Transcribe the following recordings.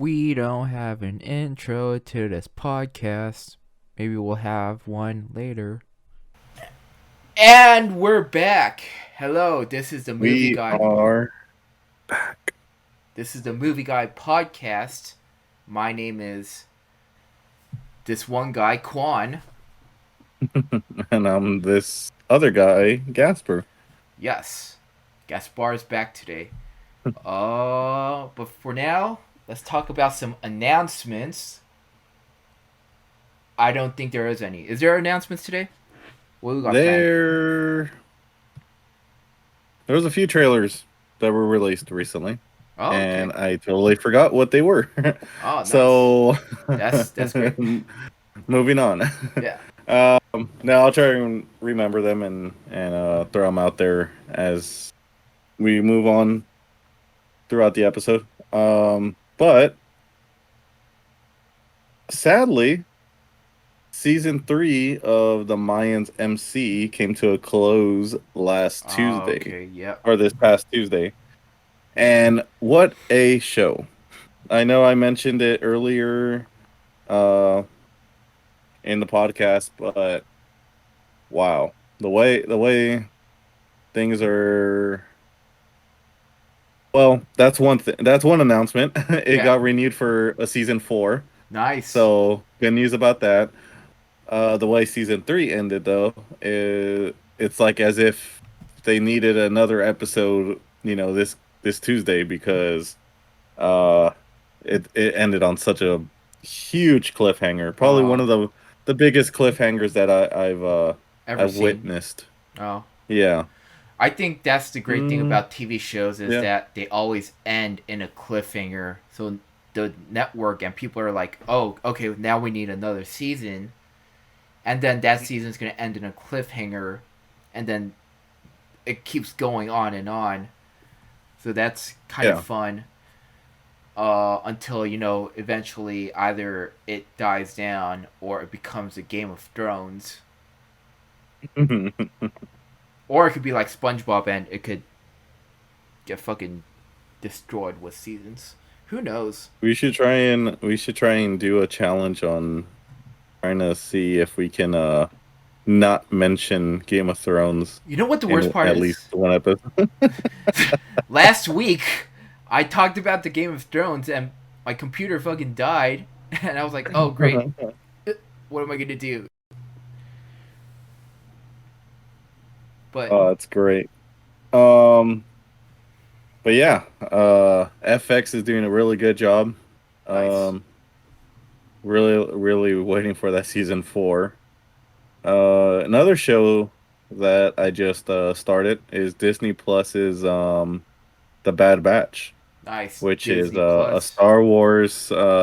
We don't have an intro to this podcast. Maybe we'll have one later. And we're back. Hello, this is the Movie We Guy. are back. This is the Movie Guy podcast. My name is this one guy, Quan. And I'm this other guy, Gasper. Yes, Gaspar's back today. But for now, let's talk about some announcements. I don't think there is any. Is there announcements today? What we got planned? There was a few trailers that were released recently, Oh, and okay. I totally forgot what they were. Oh, nice. So, That's great. moving on. Yeah. Now I'll try and remember them and throw them out there as we move on throughout the episode. But sadly, season 3 of the Mayans MC came to a close last Oh, Tuesday, okay. Yep. or this past Tuesday. And what a show. I know I mentioned it earlier uh, in the podcast, but wow. The way things are, well, that's one thing. That's one announcement. It Yeah. got renewed for a season 4. Nice. So, good news about that. The way season 3 ended, though, it's like as if they needed another episode, this Tuesday because uh, it ended on such a huge cliffhanger. Probably one Oh, of the biggest cliffhangers that ever I've seen? witnessed. Oh, Yeah. I think that's the great thing Mm, about TV shows is yeah. that they always end in a cliffhanger. So the network and people are like, "Oh, okay, now we need another season," and then that season's gonna end in a cliffhanger, and then it keeps going on and on. So that's kind of Yeah. fun. Until eventually either it dies down or it becomes a Game of Thrones, or it could be like SpongeBob and it could get fucking destroyed with seasons. Who knows? We should try and do a challenge on trying to see if we can not mention Game of Thrones You know what the worst in part at least is? one episode. Last week, I talked about the Game of Thrones and my computer fucking died, and I was like, "Oh great, what am I gonna do?" But Oh, that's great. Um, but yeah, FX is doing a really good job. nice. Um, really waiting for that season 4. Another show that I just started is Disney Plus's The Bad Batch, Nice. which is Disney a Plus. Star Wars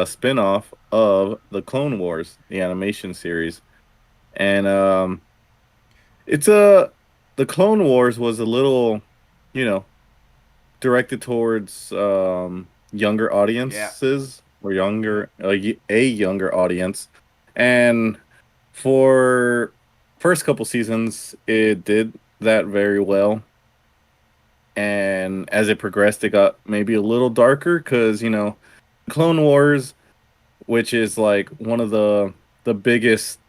spin-off of the Clone Wars, the animation series. And it's a the Clone Wars was a little, you know, directed towards younger Yeah. audiences or a younger audience. And for first couple seasons, it did that very well. And as it progressed, it got maybe a little darker because Clone Wars, which is like one of the biggest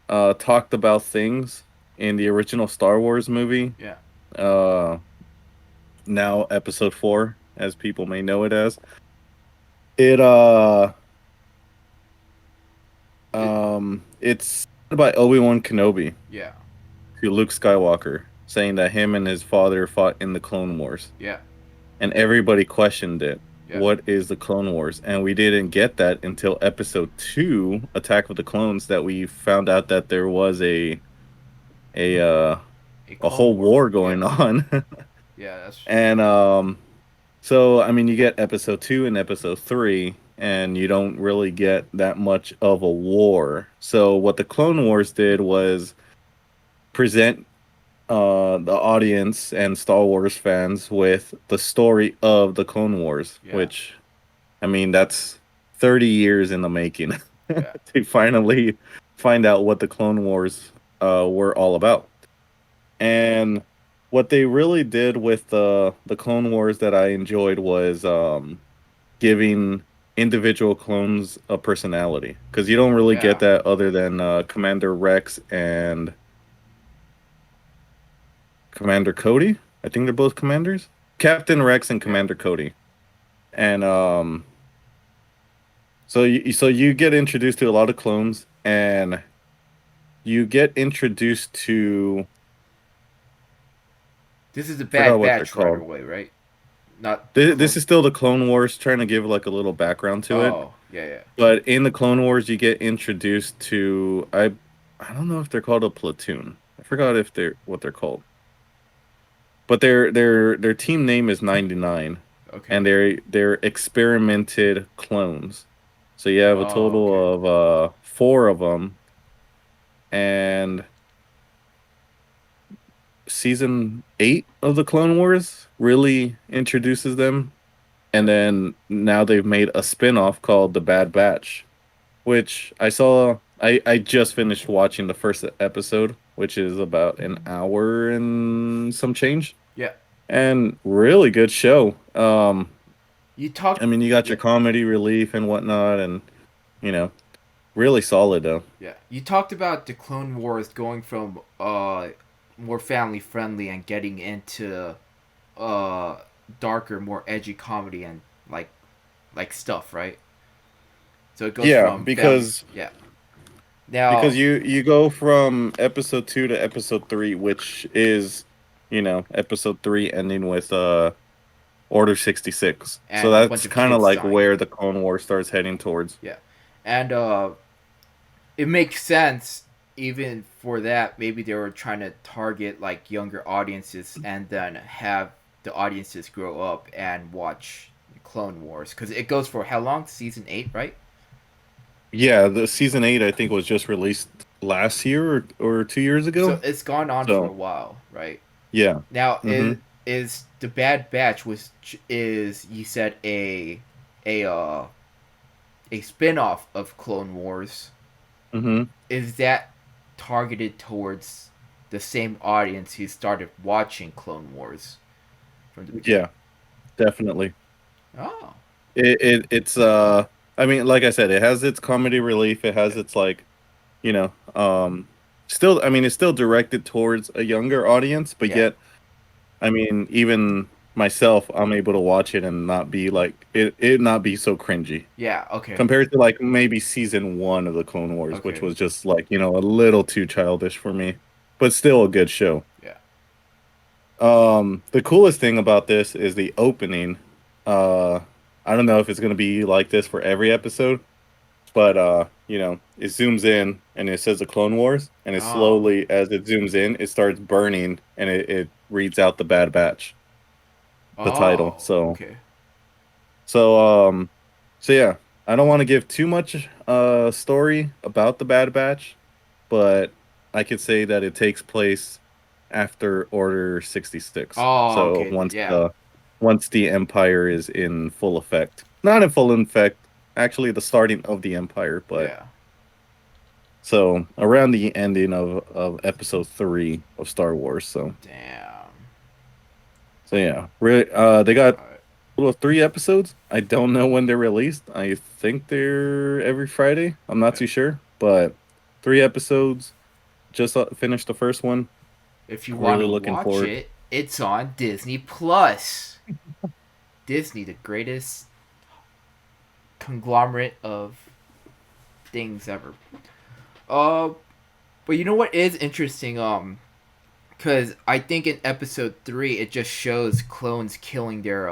talked about things in the original Star Wars movie. Yeah. Uh, Now Episode 4, as people may know it as. It It, it's by Obi-Wan Kenobi yeah. to Luke Skywalker, saying that him and his father fought in the Clone Wars, Yeah. and everybody questioned it. Yeah. What is the Clone Wars? And we didn't get that until Episode 2, Attack of the Clones, that we found out that there was a uh, A a Clone whole War. war Yeah. going on. Yeah. That's And so I mean, you get Episode 2 and Episode 3, and you don't really get that much of a war. So what the Clone Wars did was present the audience and Star Wars fans with the story of the Clone Wars, yeah. which, I mean, that's 30 years in the making Yeah. to finally find out what the Clone Wars were all about. And what they really did with the Clone Wars that I enjoyed was giving individual clones of personality, because you don't really get Yeah. that other than Commander Rex and Commander Cody. I think they're both commanders. Captain Rex and Yeah. Commander Cody. And so you get introduced to a lot of clones, and you get introduced to, This is the I forgot Bad what they're Batch right called. away, right? Not the This clone. is still the Clone Wars, trying to give like a little background to it. Oh, yeah, yeah. But in the Clone Wars, you get introduced to, I don't know if they're called a platoon. I forgot if they're what they're called. But their team name is 99, Okay. and they're experimented clones. So you have a Oh, okay. total of four of them, and season 8 of the Clone Wars really introduces them. And Yep. then now they've made a spin-off called The Bad Batch, which I saw. I just finished watching the first episode, which is about an hour and some change, Yeah. and really good show. You I talked. mean, you got Yeah. your comedy relief and whatnot, and you know, really solid though. Yeah. You talked about the Clone Wars going from more family friendly and getting into uh darker, more edgy comedy and like stuff, right? So it goes Yeah, from family. because Yeah. Now. you go from episode 2 to episode 3, which is, episode 3 ending with Order 66. So And a bunch that's of kind of kids like dying. where the Clone War starts heading towards. Yeah. And it makes sense even for that. Maybe they were trying to target like younger audiences and then have the audiences grow up and watch Clone Wars because it goes for how long? Season 8, right? Yeah, the season 8 I think was just released last year or 2 years So ago. it's gone on for a So, while, right? yeah. Now Mhm. is the Bad Batch was is you said a uh a spin-off of Clone Wars. Mhm. Is that targeted towards the same audience who started watching Clone Wars from the beginning? Yeah, definitely. Oh, It's I mean, like I said, it has its comedy relief, it has yeah, its like, you know, still, I mean, it's still directed towards a younger audience, but yeah, yet, I mean, even myself, I'm able to watch it and not be like it not be so cringy yeah. Okay, compared to like maybe season 1 of the Clone Wars, which okay, was just like, a little too childish for me, but still a good show. yeah. The coolest thing about this is the opening. Uh, I don't know if it's gonna be like this for every episode, but it zooms in and it says the Clone Wars, and it Oh, slowly, as it zooms in, it starts burning, and it reads out the Bad Batch, the title. oh, So, okay. so, so yeah, I don't want to give too much story about the Bad Batch, but I could say that it takes place after Order 66. Oh, So okay. once Yeah, the Empire is in full effect. Not in full effect, actually the starting of the Empire, but yeah. so around the ending of episode 3 of Star Wars. Damn. So yeah. Really they got All right. little 3 episodes. I don't know when they're released. I think they're every Friday. I'm not Yeah. too sure, but 3 episodes. Just finished the first one. If you want Really to looking watch forward. it, it's on Disney Plus. Disney, the greatest conglomerate of things ever. Uh, but you know what is interesting? Because I think in episode 3 it just shows clones killing their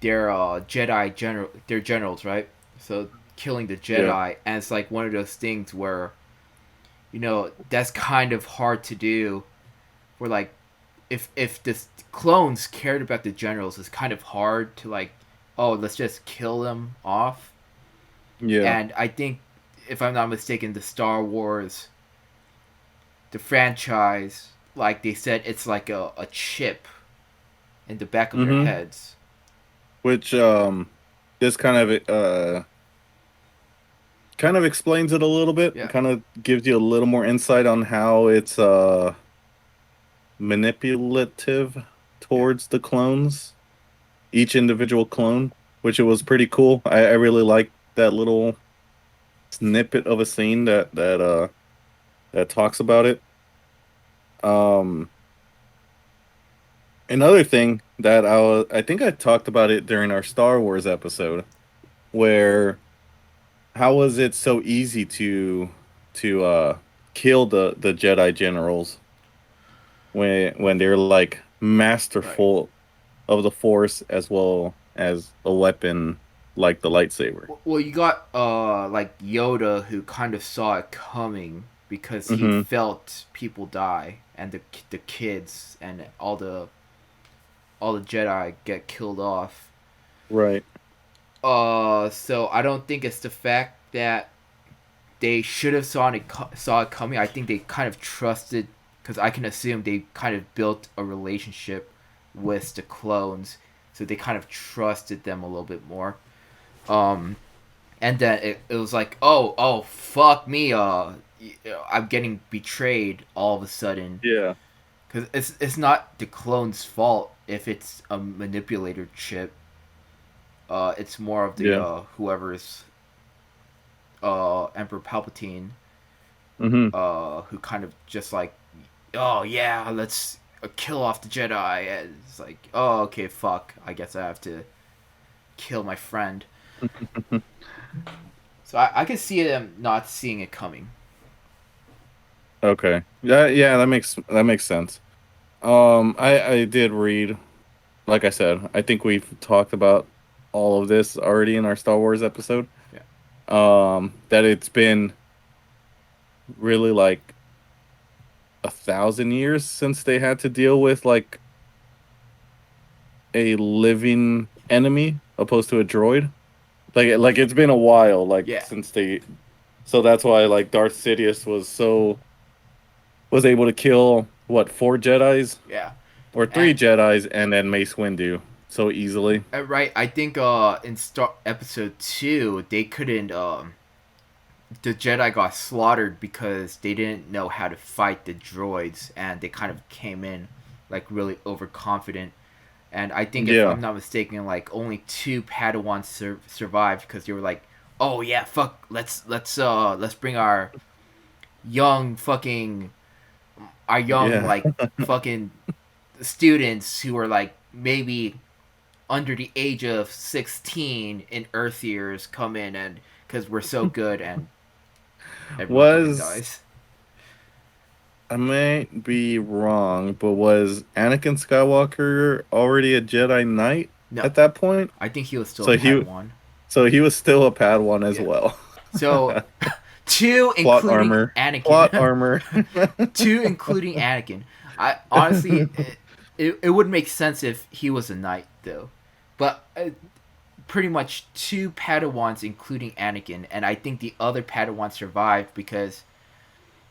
Jedi their generals, right? So killing the Yeah. Jedi, and it's like one of those things where that's kind of hard to do. Where like if the clones cared about the generals, it's kind of hard to like, oh, let's just kill them off. Yeah. And I think if I'm not mistaken, the Star Wars, the franchise, like they said, it's like a chip in the back of their Mm-hmm. heads. Which this kind of explains it a little bit. Yeah, Kind of gives you a little more insight on how it's manipulative yeah, towards the clones, each individual clone, which it was pretty cool. I really liked that little snippet of a scene that talks about it. Um, Another thing that I think I talked about it during our Star Wars episode, where how was it so easy to kill the Jedi generals when they're like Right. masterful of the Force as well as a weapon like the lightsaber. Well, you got like Yoda who kind of saw it coming because he Mm-hmm. felt people die and the kids and all the Jedi get killed off. Right. So I don't think it's the fact that they should have saw it coming. I think they kind of trusted, because I can assume they kind of built a relationship with the clones, so they kind of trusted them a little bit more. Um, and then it was like, oh, fuck me, I'm getting betrayed all of a sudden, Yeah. because it's not the clone's fault if it's a manipulator chip. It's more of the Yeah. whoever's Emperor Palpatine, Mm-hmm. who kind of just like, oh yeah, let's kill off the Jedi. And it's like, oh okay, fuck. I guess I have to kill my friend. So I can see them not seeing it coming. Okay. Yeah, yeah, that makes sense. I did read, like I said, I think we've talked about all of this already in our Star Wars episode. Yeah. That it's been really like 1,000 years since they had to deal with like a living enemy opposed to a droid. Like it's been a while, like Yeah. since they. So that's why like Darth Sidious was able to kill what, four Jedi's Yeah. or And three Jedi's and then Mace Windu so easily. right, I think in Star Episode 2 they couldn't the Jedi got slaughtered because they didn't know how to fight the droids, and they kind of came in like really overconfident. And I think if Yeah, I'm not mistaken, like only two Padawans survived because they were like, "Oh yeah, fuck, let's bring fucking our young yeah. like fucking students who are like maybe under the age of 16 in Earth years come in, and because we're so good, and everyone fucking Was dies." I might be wrong, but was Anakin Skywalker already a Jedi Knight No, at that point? I think he was still a So he Padawan. so he was still a Padawan as Yeah. well. So two, Plot including armor. Plot Anakin. armor. Two, including Anakin. I honestly, it would make sense if he was a knight though, but pretty much two Padawans, including Anakin, and I think the other Padawan survived because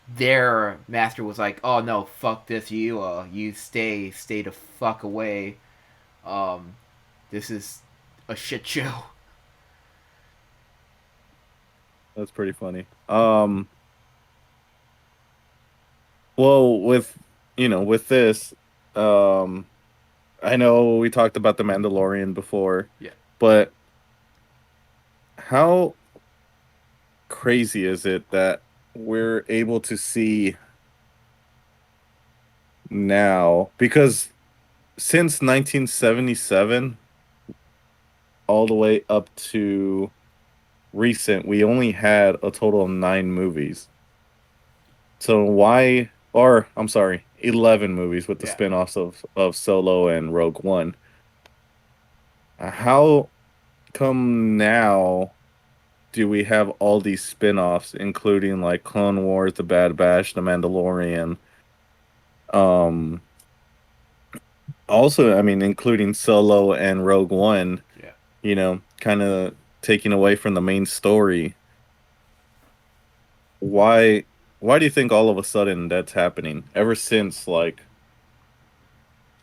their master was like, "Oh no, fuck this, you stay the fuck away. Um, this is a shit show." That's pretty funny. Well, with this, um, I know we talked about the Mandalorian before, Yeah. but how crazy is it that we're able to see now? Because since 1977, all the way up to recent, we only had a total of 9 movies. So why, or I'm sorry, 11 movies with the Yeah. spin-offs of Solo and Rogue One. How come now do we have all these spin-offs, including like Clone Wars, The Bad Batch, The Mandalorian? Um, Also, I mean, including Solo and Rogue One, Yeah. kind of taking away from the main story. Why, why do you think all of a sudden that's happening? Ever since, like,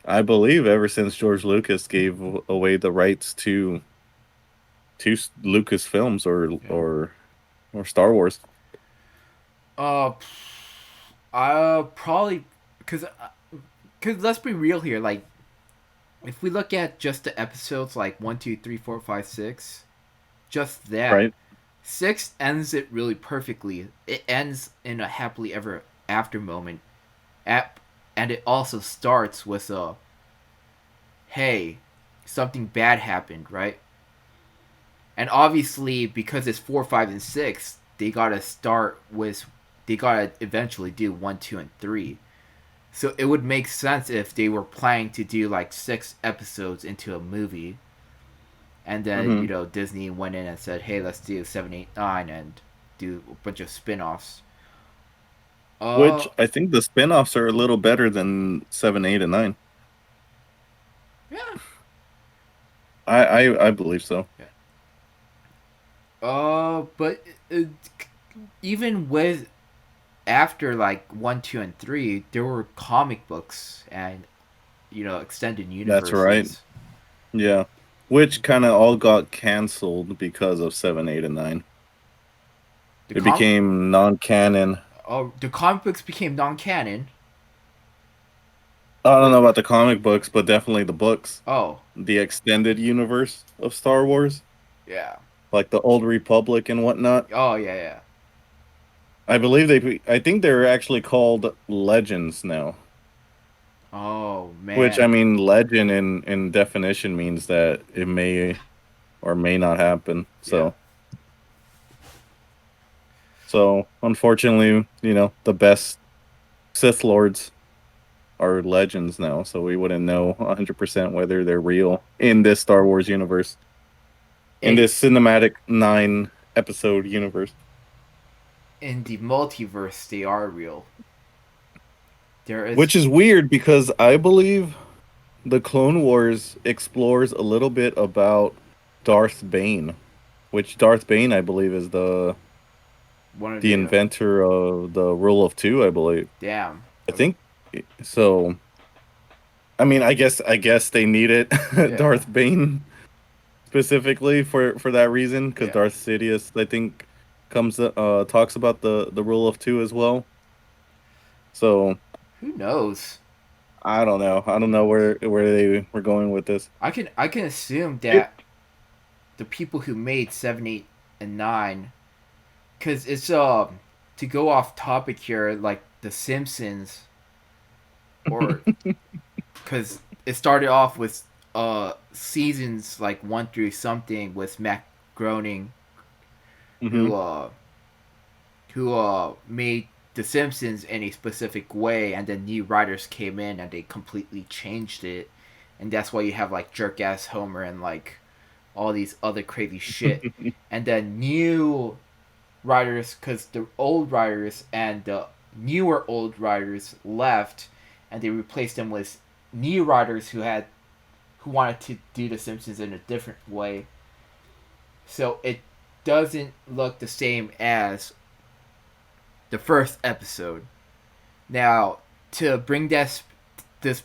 I believe ever since George Lucas gave away the rights to Lucas Films Yeah. or Star Wars. Uh, I probably because let's be real here. Like if we look at just the episodes like 1, 2, 3, 4, 5, 6, just that, right? 6 ends it really perfectly. It ends in a happily ever after moment. At, and it also starts with a, hey, something bad happened, right? And obviously, because it's 4, 5, and 6, they gotta eventually do 1, 2, and 3. So it would make sense if they were planning to do like 6 episodes into a movie, and then Hmm. Disney went in and said, "Hey, let's do 7, 8, 9 and do a bunch of spin-offs." Which Uh, I think the spin-offs are a little better than 7, 8, and 9. yeah, I believe so. yeah. But even with after like 1, 2, and 3, there were comic books and extended That's right. universes. Yeah. Which kind of all got canceled because of 7, 8, and 9. The It com became non-canon. the comic books became non-canon. I don't What? know about the comic books, but definitely the books. Oh, The extended universe of Star Wars, yeah. like the Old Republic and whatnot. Oh, yeah, yeah. I think they're actually called Legends now. Oh Which I man. mean, legend in definition means that it may or may not happen. Yeah. So unfortunately, the best Sith Lords are legends now, so we wouldn't know 100% whether they're real in this Star Wars universe, in In this cinematic 9 episode universe. in the multiverse, they are real. There is. Which is weird because I believe the Clone Wars explores a little bit about Darth Bane, which Darth Bane I believe is One of the the inventor of the rule of two, I believe. damn. I think so. I mean, I guess they needed Yeah. Darth Bane specifically for that reason because Yeah. Darth Sidious I think comes talks about the rule of two as well. So Who knows? I don't know. I don't know where they were going with this. I can assume It, that the people who made 7, 8, and 9, because it's to go off topic here, like The Simpsons, or because it started off with seasons like 1 through something with Matt Groening, hmm who made The Simpsons in a specific way, and then new writers came in and they completely changed it, and that's why you have like jerk ass Homer and like all these other crazy shit, and then new writers, because the old writers and the newer old writers left, and they replaced them with new writers who wanted to do The Simpsons in a different way. So it doesn't look the same as the first episode. Now, to bring this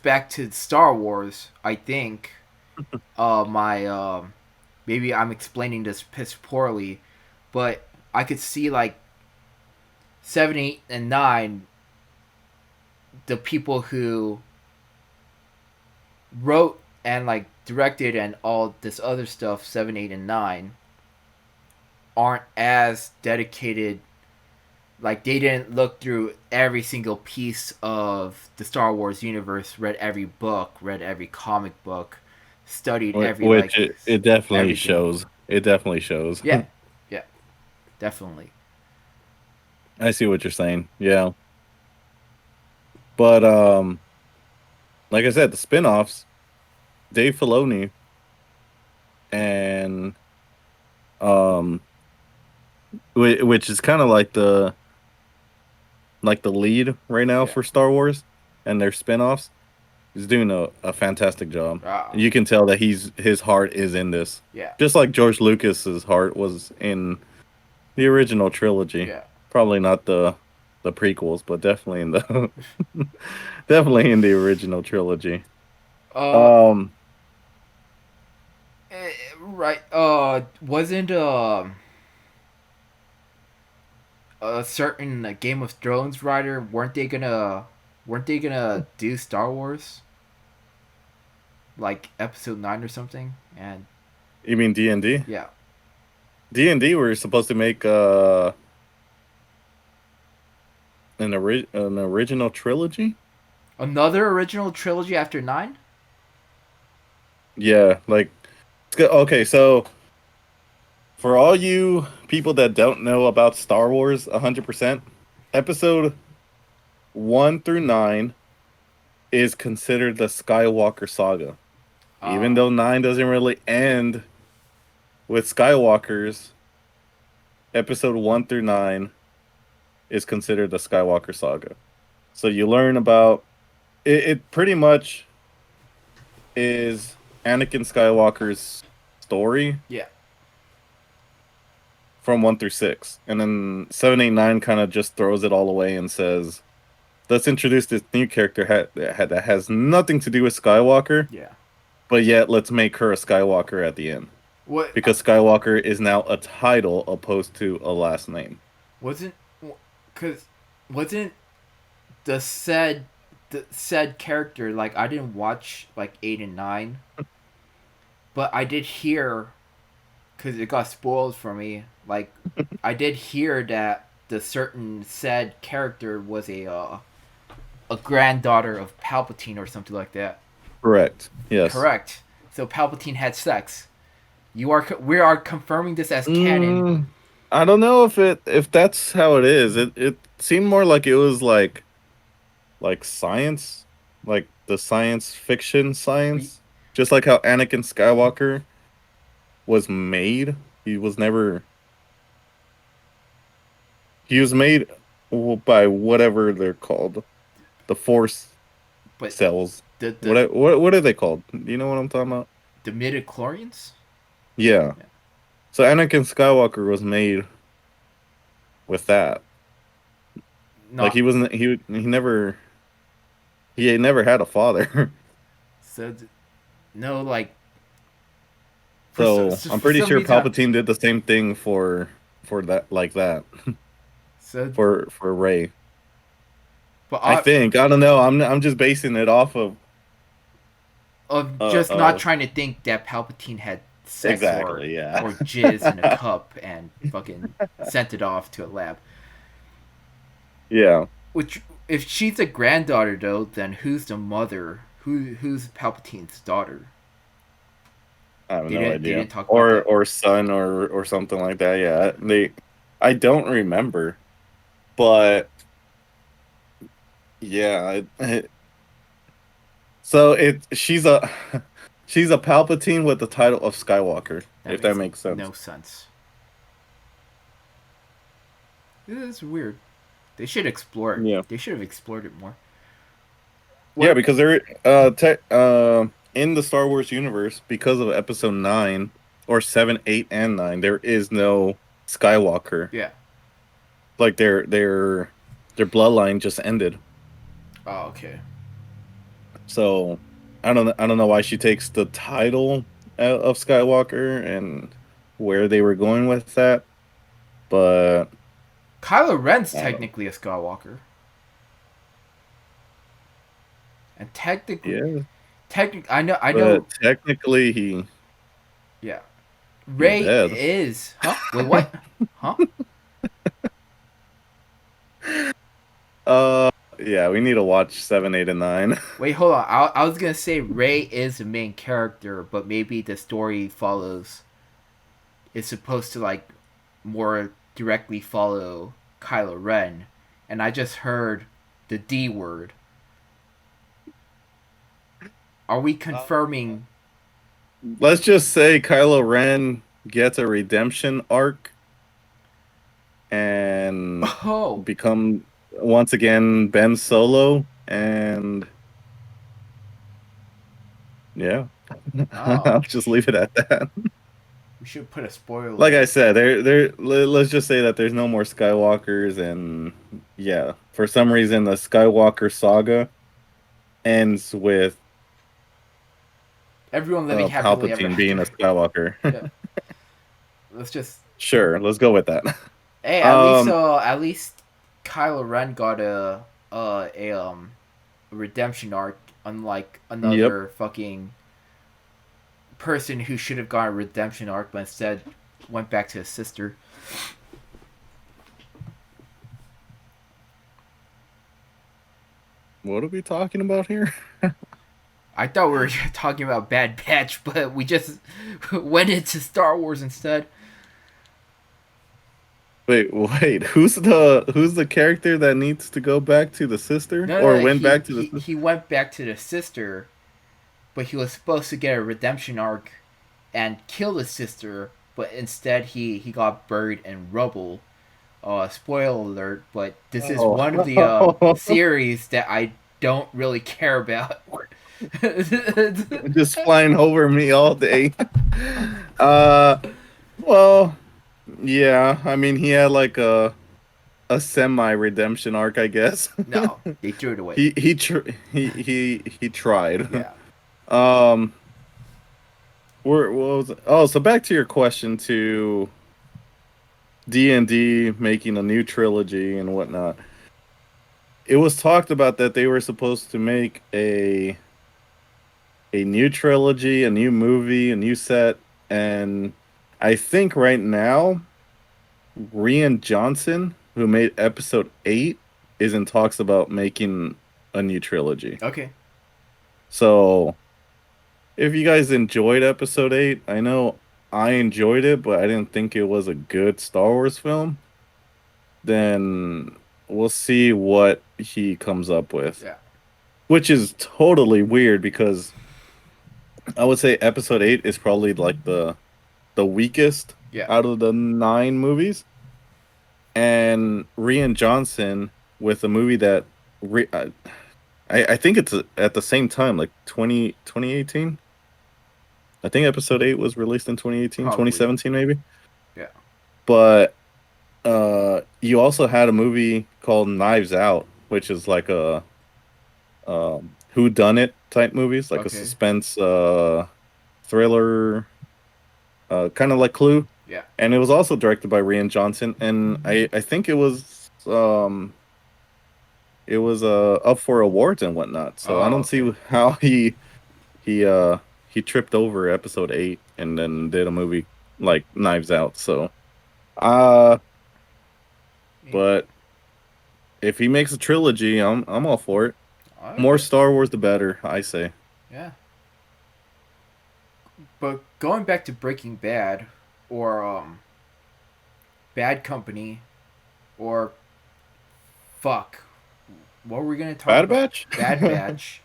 back to Star Wars, I think my maybe I'm explaining this piss poorly, but I could see like 7, 8, and 9, the people who wrote and like directed and all this other stuff, 7, 8, and 9, aren't as dedicated. Like they didn't look through every single piece of the Star Wars universe, read every book, read every comic book, studied every like which it definitely everything. shows. It definitely shows. Yeah, yeah, definitely. I see what you're saying. Yeah, but like I said, the spin-offs, Dave Filoni and um which is kind of like the lead right now Yeah. for Star Wars and their spin-offs is doing a fantastic job. Ah. You can tell that his heart is in this. Yeah. Just like George Lucas's heart was in the original trilogy. Yeah. Probably not the prequels, but definitely in the definitely in the original trilogy. Uh. Um Right. Wasn't a certain Game of Thrones writer, weren't they gonna do Star Wars? like episode 9 or something, and You mean D&D? yeah, D&D were supposed to make an original trilogy. another original trilogy after 9. Yeah, like okay, so for all you people that don't know about Star Wars 100%, episode 1 through 9 is considered the Skywalker Saga. Even Uh, though 9 doesn't really end with Skywalkers, episode 1 through 9 is considered the Skywalker Saga. So you learn about it pretty much is Anakin Skywalker's story yeah, from 1 through 6. And then 7, 8, 9 kind of just throws it all away and says, let's introduce this new character that has nothing to do with Skywalker, yeah. but yet let's make her a Skywalker at the end. What Because Skywalker is now a title opposed to a last name. wasn't because wasn't the said character, like, I didn't watch like 8 and 9, but I did hear, because it got spoiled for me. Like, I did hear that the certain said character was a granddaughter of Palpatine or something like that. Correct. Yes. Correct. So Palpatine had sex. We are confirming this as canon. I don't know if that's how it is. It seemed more like it was like science, like the science fiction science, just like how Anakin Skywalker was made. He was never. He was made by whatever they're called, the Force But cells. the What are they called? Do you know what I'm talking about? the midichlorians? Yeah. Yeah. So Anakin Skywalker was made with that. Like Not he wasn't. He never. He never had a father. so. No, like, So I'm for pretty some sure reason. Palpatine did the same thing for that like that So, for Rey. but I think I don't know. I'm just basing it off of just not of trying to think that Palpatine had sex exactly yeah. or jizz in a cup and fucking sent it off to a lab. Yeah. Which, if she's a granddaughter though, then who's the mother? Who's Palpatine's daughter? I have They no didn't. They idea. didn't talk about that. Or son or something like that. Yeah. I don't remember, but yeah. So she's a she's a Palpatine with the title of Skywalker, if that makes sense. No sense. It's weird. They should explore it. Yeah. They should have explored it more. Yeah, because they're in the Star Wars universe, because of episode 9 or 7, 8, and 9, there is no Skywalker. Yeah. Like their bloodline just ended. Oh, okay. So I don't know why she takes the title of Skywalker and where they were going with that, but Kylo Ren's I don't know. technically a Skywalker. And technically, Yeah, I know, but technically he yeah. he's Rey dead. is, huh? Wait, what? Huh? Yeah, we need to watch 7, 8, and 9. Wait, hold on. I was gonna say Rey is the main character, but maybe the story follows. Is supposed to, like, more directly follow Kylo Ren, and I just heard the D word. Are we confirming? Let's just say Kylo Ren gets a redemption arc and Oh, become once again Ben Solo, and yeah, I'll oh, just leave it at that. we should put a spoiler. Like I said, let's just say that there's no more Skywalkers, and yeah, for some reason the Skywalker saga ends with Everyone living happily ever Palpatine being a after. Skywalker. Yeah. Let's just. Sure, let's go with that. Hey, Um, at least Kylo Ren got a redemption arc, unlike Yep. another fucking person who should have gotten a redemption arc, but instead went back to his sister. What are we talking about here? I thought we were talking about Bad Batch, but we just went into Star Wars instead. Wait. Who's the character that needs to go back to the sister No, or no, went back to the he went back to the sister, but he was supposed to get a redemption arc and kill his sister, but instead he got buried in rubble. Spoiler alert, but this is one of the Oh. series that I don't really care about. Just flying over me all day. Uh, well, yeah. I mean, he had like a semi redemption arc, I guess. No, they threw it away. He tried. Yeah. Um, what was it? Oh, so back to your question to D&D making a new trilogy and whatnot. It was talked about that they were supposed to make a new trilogy, a new movie, a new set, and I think right now, Rian Johnson, who made Episode 8, is in talks about making a new trilogy. Okay. So, if you guys enjoyed Episode 8, I know I enjoyed it, but I didn't think it was a good Star Wars film, then we'll see what he comes up with. Yeah. Which is totally weird because I would say Episode 8 is probably like the weakest Yeah. out of the 9 movies. And Rian Johnson with a movie that I think it's at the same time, like 2018. I think Episode 8 was released in 2018, Probably. 2017 maybe. Yeah. But you also had a movie called Knives Out, which is like a whodunit type movies, like a Okay. suspense thriller, kind of like Clue. Yeah. And it was also directed by Rian Johnson, and I think it was up for awards and whatnot. So I don't see how he tripped over Episode 8 and then did a movie like Knives Out. So but if he makes a trilogy, I'm all for it. Okay. More Star Wars, the better, I say. Yeah. But going back to Breaking Bad, or Bad Company, or fuck, what were we gonna talk Bad about? Batch? Bad Batch.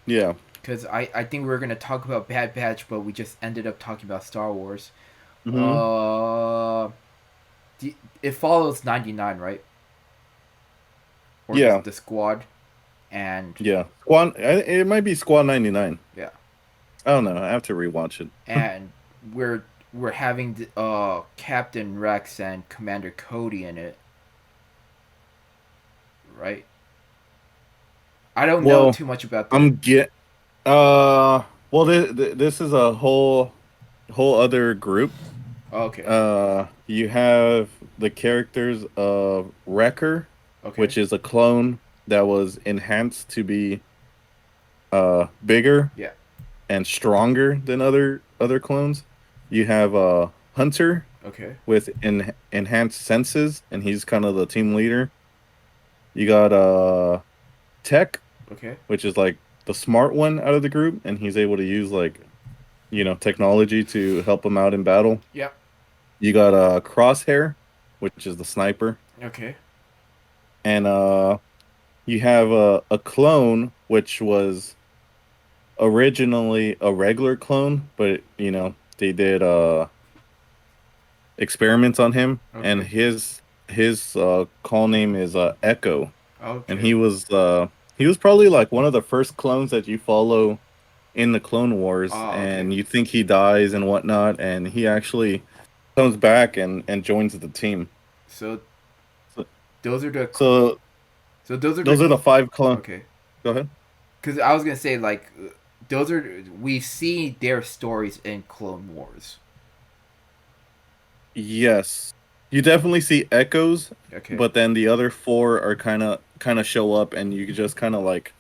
Yeah. Because I think we were gonna talk about Bad Batch, but we just ended up talking about Star Wars. Mm-hmm. It follows 99, right? Or Yeah. the Squad, and Yeah. Squad. It might be Squad 99. yeah. I don't know. I have to rewatch it. And we're having Captain Rex and Commander Cody in it, right? I don't know too much about that. Well, this is a whole other group. Okay. You have the characters of Wrecker, Okay. which is a clone that was enhanced to be bigger, Yeah. and stronger than other clones. You have Hunter, Okay. with enhanced senses, and he's kind of the team leader. You got Tech, Okay. which is like the smart one out of the group, and he's able to use like technology to help him out in battle. Yep. You got Crosshair, which is the sniper, Okay. and you have a clone which was originally a regular clone, but they did experiments on him, Okay. and his call name is Echo, Okay. and he was probably like one of the first clones that you follow in the Clone Wars, and you think he dies and whatnot, and he actually comes back and joins the team. So those are the So those are the 5 clones. Okay. Go ahead. Because I was gonna say, like, those are, we see their stories in Clone Wars. Yes, you definitely see echoes, Okay. but then the other 4 are kind of show up, and you just kind of like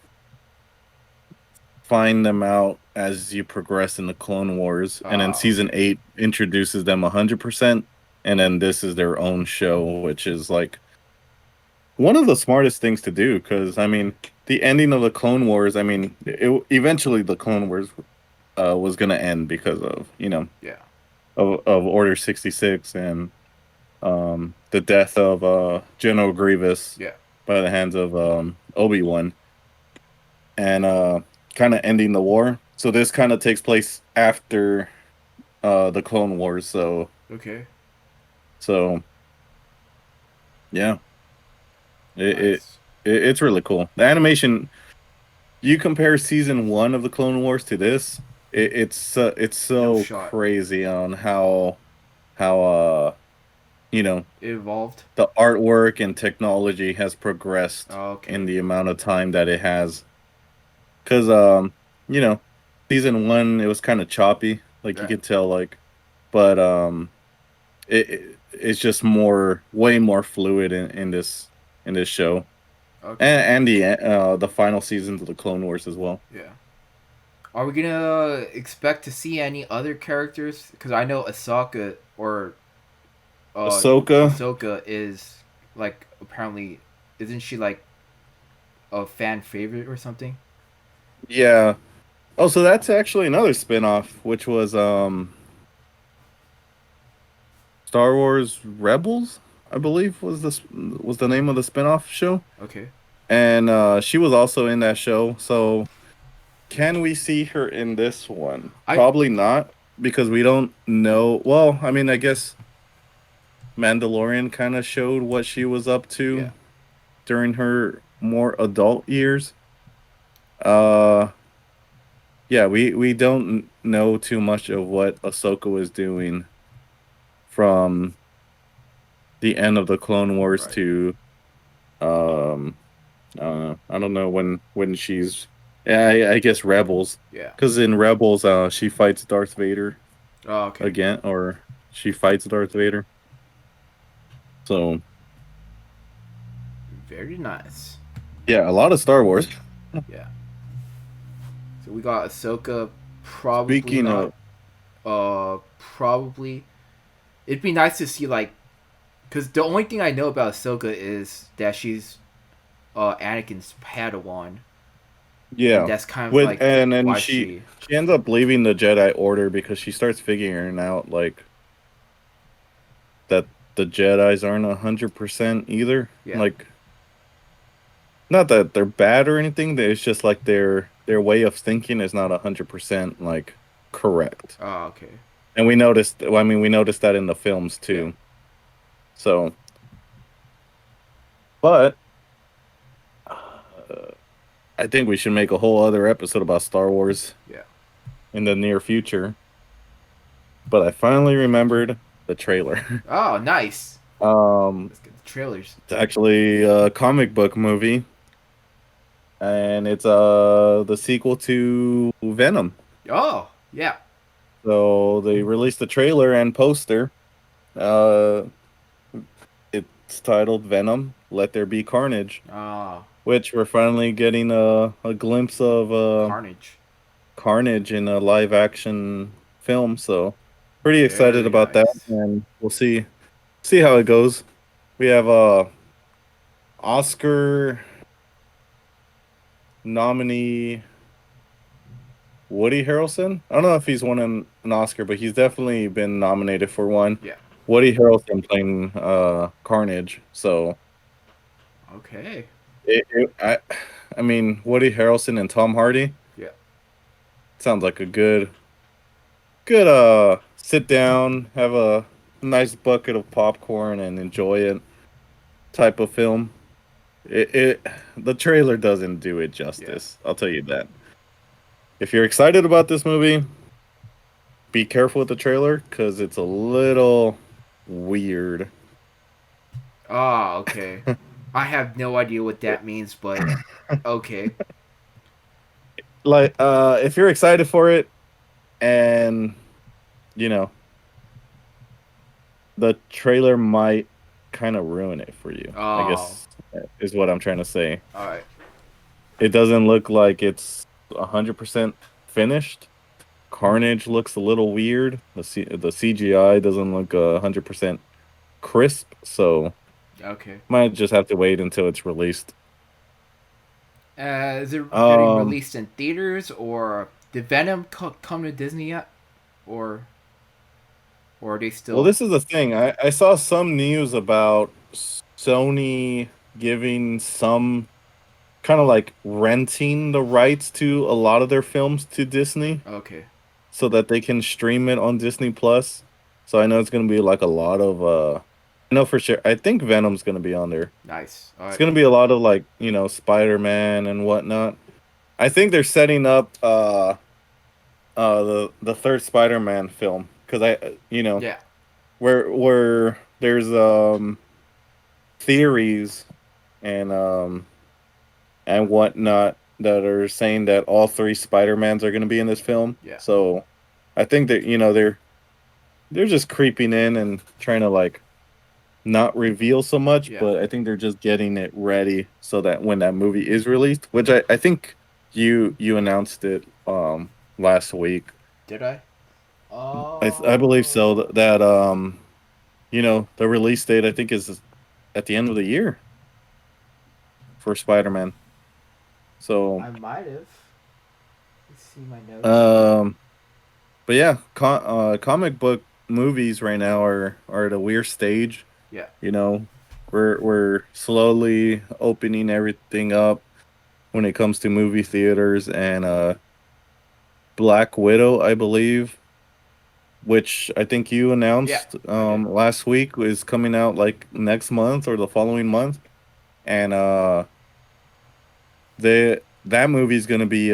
find them out as you progress in the Clone Wars, and then Ah, season okay. 8 introduces them 100%, and then this is their own show, which is like one of the smartest things to do because I mean the ending of the Clone Wars. I mean, eventually the Clone Wars was gonna end because of Yeah. of Order 66 and the death of General Grievous Yeah. by the hands of Obi-Wan, and kind of ending the war. So this kind of takes place after the Clone Wars. Okay. So yeah, it, it Nice. it's really cool. The animation, you compare season 1 of the Clone Wars to this, it's No so shot. crazy on how you know It evolved. the artwork and technology has progressed Oh, in okay. the amount of time that it has. Because you know, season 1 it was kind of choppy, like you Right. could tell, like, but it's just way more fluid in this show, Okay. and the final seasons of the Clone Wars as well. Yeah. Are we gonna expect to see any other characters? Because I know Ahsoka or uh Ahsoka, Ahsoka is like apparently isn't she like a fan favorite or something? yeah. Oh, so that's actually another spin-off, which was Star Wars Rebels, I believe was the name of the spin-off show. Okay. And she was also in that show. So can we see her in this one? I Probably not, because we don't know. Well, I mean, I guess Mandalorian kind of showed what she was up yeah. to during her more adult years. Uh yeah, we don't know too much of what Ahsoka was doing from the end of the Clone Wars Right. to um I don't know when she's, yeah, I guess Rebels, Yeah. because in Rebels she fights Darth Vader Oh, okay. again, or she fights Darth Vader. So Very nice. yeah, a lot of Star Wars. Yeah. So we got Ahsoka. Probably Speaking not. of, Probably. It'd be nice to see like, cause the only thing I know about Ahsoka is that she's Anakin's Padawan, and yeah, that's kind of with like and then why she. she ends up leaving the Jedi Order because she starts figuring out like that the Jedi's aren't 100% either. Yeah. Like, not that they're bad or anything. It's just like their way of thinking is not 100% like correct. Oh, okay. And we noticed. Well, I mean, we noticed that in the films Yeah. too. So, but I think we should make a whole other episode about Star Wars Yeah. in the near future. But I finally remembered the trailer. Oh, nice. um, Let's get the trailers. it's actually a comic book movie, and it's the sequel to Venom. Oh, yeah. So they released the trailer and poster. Uh, it's titled Venom: Let There Be Carnage, Oh, which we're finally getting a glimpse of Carnage. Carnage in a live action film. So pretty excited Very about that, nice. and we'll see how it goes. We have Oscar nominee Woody Harrelson. I don't know if he's won an Oscar, but he's definitely been nominated for one. Yeah. Woody Harrelson playing Carnage. So Okay. it, it, I I mean, Woody Harrelson and Tom Hardy Yeah. sounds like a good sit down, have a nice bucket of popcorn and enjoy it type of film. It the trailer doesn't do it Yeah. justice. I'll tell you that. If you're excited about this movie, be careful with the trailer because it's a little weird. Oh, okay. I have no idea what that means, but okay. Like, if you're excited for it, and you know, the trailer might kind of ruin it for you, I Oh, guess is what I'm trying to say. all right. It doesn't look like it's 100% finished, Carnage looks a little weird. The CGI doesn't look 100% crisp, so Okay. might just have to wait until it's released. Is it getting Um, released in theaters, or did Venom come to Disney yet, or are they well, still? this is the thing. I saw some news about Sony giving some kind of like renting the rights to a lot of their films to Disney Okay. so that they can stream it on Disney Plus. So I know it's gonna be like a lot of I know for sure. I think Venom's gonna be on there. Nice. All It's right. gonna be a lot of like, Spider-Man and whatnot. I think they're setting up the third Spider-Man film because Yeah. where there's theories and whatnot that are saying that all three Spider-Mans are going to be in this film. Yeah. So I think that they're just creeping in and trying to like not reveal so much, Yeah. but I think they're just getting it ready so that when that movie is released, which I think you announced it last week. Did I? I believe so Oh. that the release date I think is at the end of the year for Spider-Man. So I might have. Let's see my notes. um but yeah, comic book movies right now are at a weird stage. Yeah. You know, we're slowly opening everything up when it comes to movie theaters and Black Widow, I believe, which I think you Yeah. announced I did. last week is coming out like next month or the following month, and that movie is going to be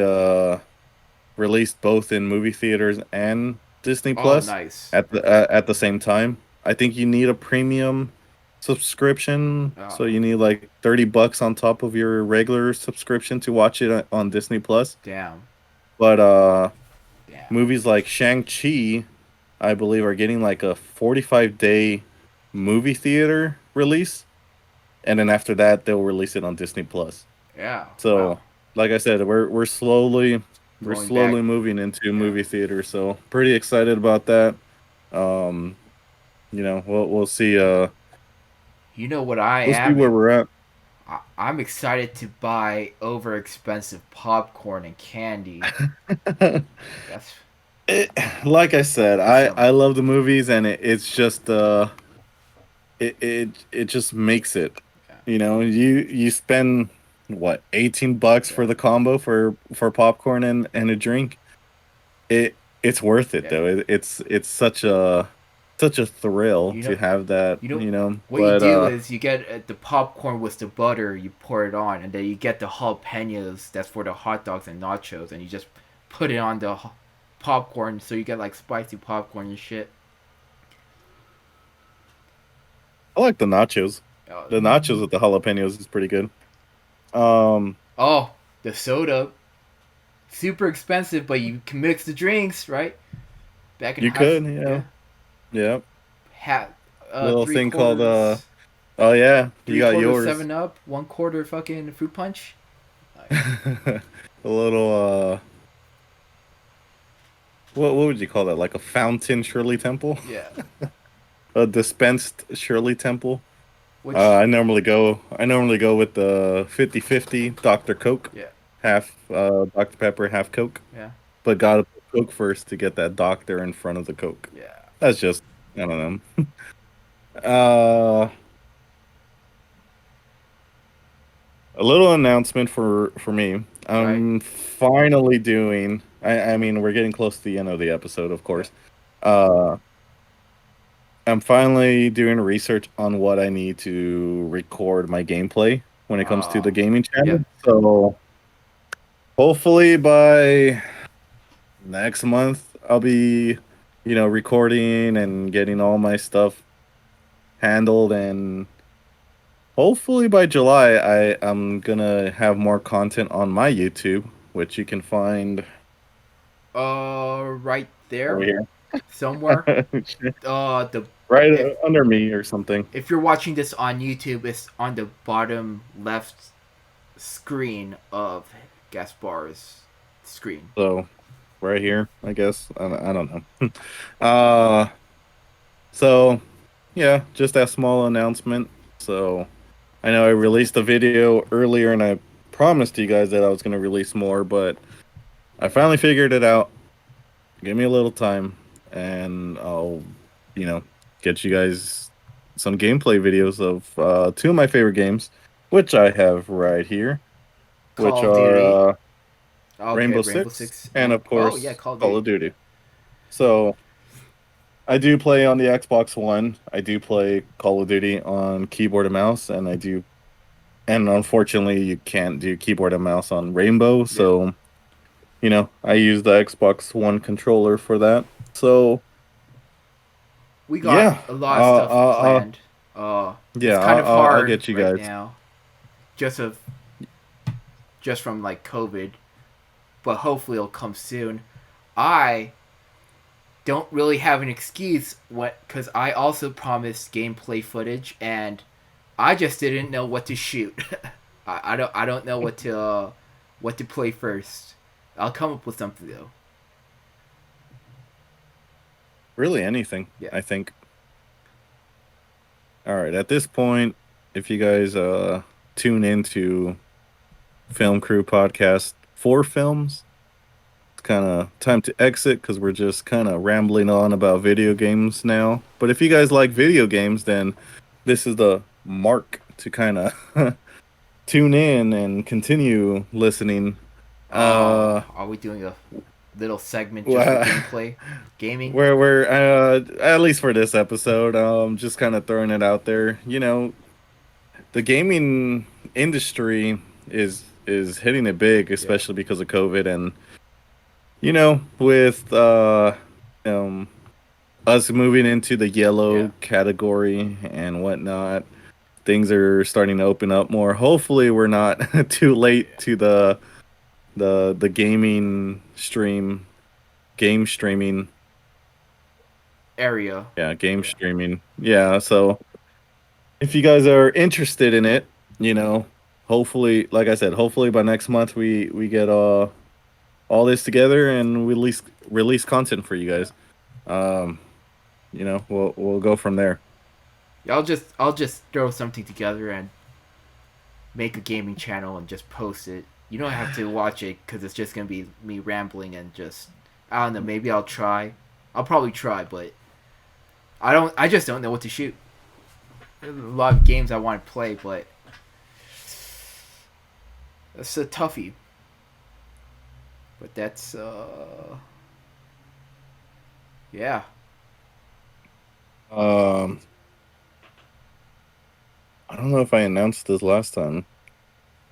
released both in movie theaters and Disney Oh, Plus nice. at the Okay. at the same time. I think you need a premium subscription, so Oh, you need like $30 on top of your regular subscription to watch it on Disney Plus. damn. But Damn. movies like Shang-Chi, I believe, are getting like a 45-day movie theater release, and then after that they'll release it on Disney Plus. Yeah. Wow. So, like I said, we're slowly Going back. moving into Yeah. movie theater. So, pretty excited about that. Um, we'll see. You know what I We'll see am? where we're at. I'm excited to buy over expensive popcorn and candy. That's It, like I said, for some. I love the movies, and it's just it just makes it. Yeah. You spend what, $18 Yeah. for the combo for popcorn and a drink. It's worth it Yeah. though. It's such a thrill You to know. have that, You know. What you But do is you get the popcorn with the butter. You pour it on, and then you get the jalapenos. That's for the hot dogs and nachos, and you just put it on the popcorn. So you get like spicy popcorn and shit. I like the nachos. Uh, The nachos with the jalapenos is pretty good. Um, oh, the soda, super expensive, but you can mix the drinks, right? Back in you high, could, yeah, yeah. hat, Little three thing called quarters, oh yeah, you three got quarters yours. 7 Up, 1/4 fucking fruit punch. Like, A little what would you call that? Like a fountain Shirley Temple? yeah, A dispensed Shirley Temple? which I normally go with the 50/50 Dr. Coke, yeah, half Dr. Pepper, half Coke, yeah, but gotta put Coke first to get that doctor in front of the Coke. yeah, That's just, I don't know. Uh, a little announcement for me. right, I'm finally doing. I mean, we're getting close to the end of the episode, of yeah. course. Uh, I'm finally doing research on what I need to record my gameplay when it comes to the gaming Yeah. channel. So hopefully by next month I'll be, recording and getting all my stuff handled, and hopefully by July I'm gonna have more content on my YouTube, which you can find Right over there, here. somewhere. The Right if under me or something. if you're watching this on YouTube, it's on the bottom left screen of Gaspar's screen. So right here, I guess. I don't know. uh, so yeah, just that small announcement. So I know I released a video earlier, and I promised you guys that I was going to release more, but I finally figured it out. Give me a little time, and I'll, you know, get you guys some gameplay videos of two of my favorite games, which I have right here, which Call of are Duty. Okay, Rainbow Rainbow Six Six and, and of oh yeah, course, Call of Call Duty. of Duty. So I do play on the Xbox One. I do play Call of Duty on keyboard and mouse, and and unfortunately, you can't do keyboard and mouse on Rainbow. Yeah, So, I use the Xbox One controller for that. So, we got yeah, a lot of stuff planned. It's yeah, kind of I'll hard get you right guys. now, just of just from like COVID, but hopefully it'll come soon. I don't really have an excuse what because I also promised gameplay footage and I just didn't know what to shoot. I don't know what to play first. I'll come up with something though. Really, anything, Yeah. I think. All right, at this point, if you guys tune into Film Crew Podcast for films, it's kind of time to exit because we're just kind of rambling on about video games now. But if you guys like video games, then this is the mark to kind of tune in and continue listening. Uh, Are we doing a little segment just for well, gameplay, gaming? we're at least for this episode, just kind of throwing it out there. The gaming industry is hitting it big, Yeah. especially because of COVID, and with um us moving into the Yeah. yellow category and whatnot, things are starting to open up more. Hopefully, we're not too late Yeah. to the game streaming. Area. Yeah, game Yeah. streaming. Yeah, so if you guys are interested in it, hopefully, like I said, hopefully by next month we get all this together and we release content for you Yeah. guys. Um, we'll go from there. Yeah, I'll just throw something together and make a gaming channel and just post it. You don't have to watch it because it's just gonna be me rambling and just I don't know. Maybe I'll try. I'll probably try, but I don't. I just don't know what to shoot. There's a lot of games I want to play, but it's a toughie. But that's yeah. Um, I don't know if I announced this last time,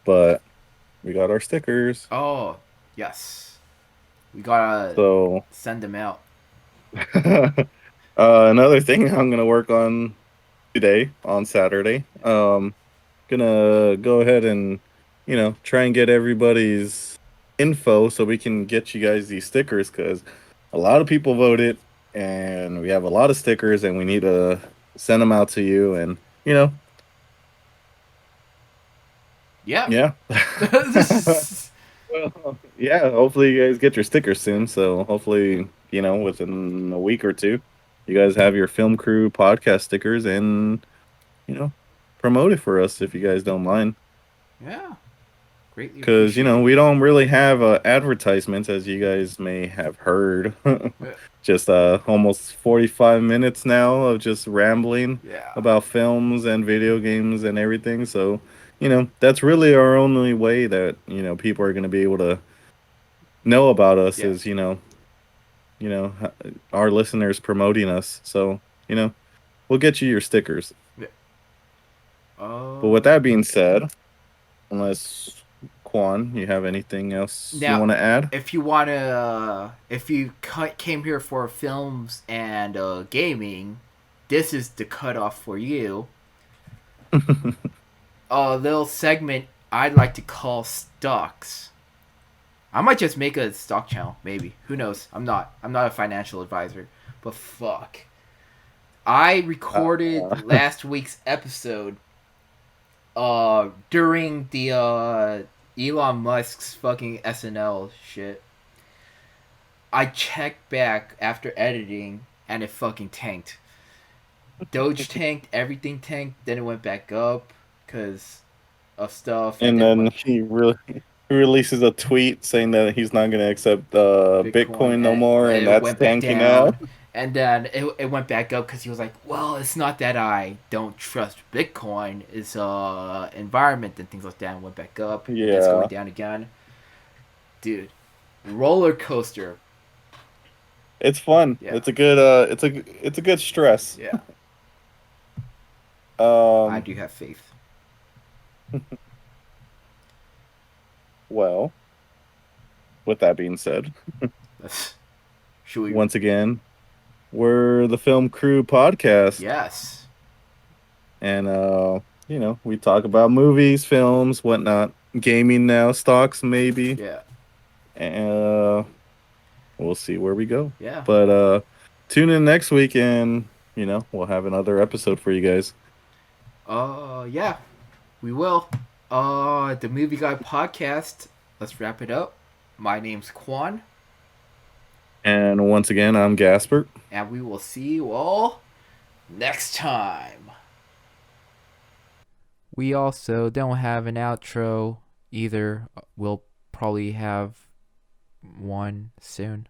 but we got our stickers. Oh yes, we gotta So, send them out. another thing I'm gonna work on today on Saturday. Gonna go ahead and try and get everybody's info so we can get you guys these stickers because a lot of people voted and we have a lot of stickers and we need to send them out to you and Yeah. yeah. Well, yeah, hopefully you guys get your stickers soon. So hopefully, within a week or two, you guys have your Film Crew podcast stickers and, you know, promote it for us if you guys don't mind. Yeah. Greatly Because, appreciated. we don't really have advertisements, as you guys may have heard. Just almost 45 minutes now of just rambling Yeah. about films and video games and everything. So, that's really our only way that, people are going to be able to know about us Yeah. is, you know, our listeners promoting us. So, we'll get you your stickers. Yeah. But with that being said, unless Quan, you have anything else you Now, want to add? if you wanna, if you came here for films and gaming, this is the cutoff for you. A little segment I'd like to call stocks. I might just make a stock channel, maybe. Who knows? I'm not. I'm not a financial advisor, but fuck. I recorded Uh, last week's episode during the Elon Musk's fucking SNL shit. I checked back after editing, and it fucking tanked. Doge tanked, everything tanked. Then it went back up because of stuff, and And then it then went he releases a tweet saying that he's not going to accept Bitcoin, Bitcoin no and more, and it that's went back tanking now. down. And then it went back up because he was like, well, it's not that I don't trust Bitcoin, it's environment and things like that, and went back up, and then it's going Yeah, down again. Dude, roller coaster. it's fun. Yeah, It's a good it's a good stress. yeah. I Um, do have faith. well, with that being said, Should we? once again, we're the Film Crew podcast, Yes. and we talk about movies, films, whatnot, gaming now, stocks maybe, Yeah. and we'll see where we go. Yeah. But tune in next week, and we'll have another episode for you guys. Yeah. We will. The Movie Guy podcast. Let's wrap it up. My name's Quan, And once again, I'm Gasper. and we will see you all next time. We also don't have an outro either. We'll probably have one soon.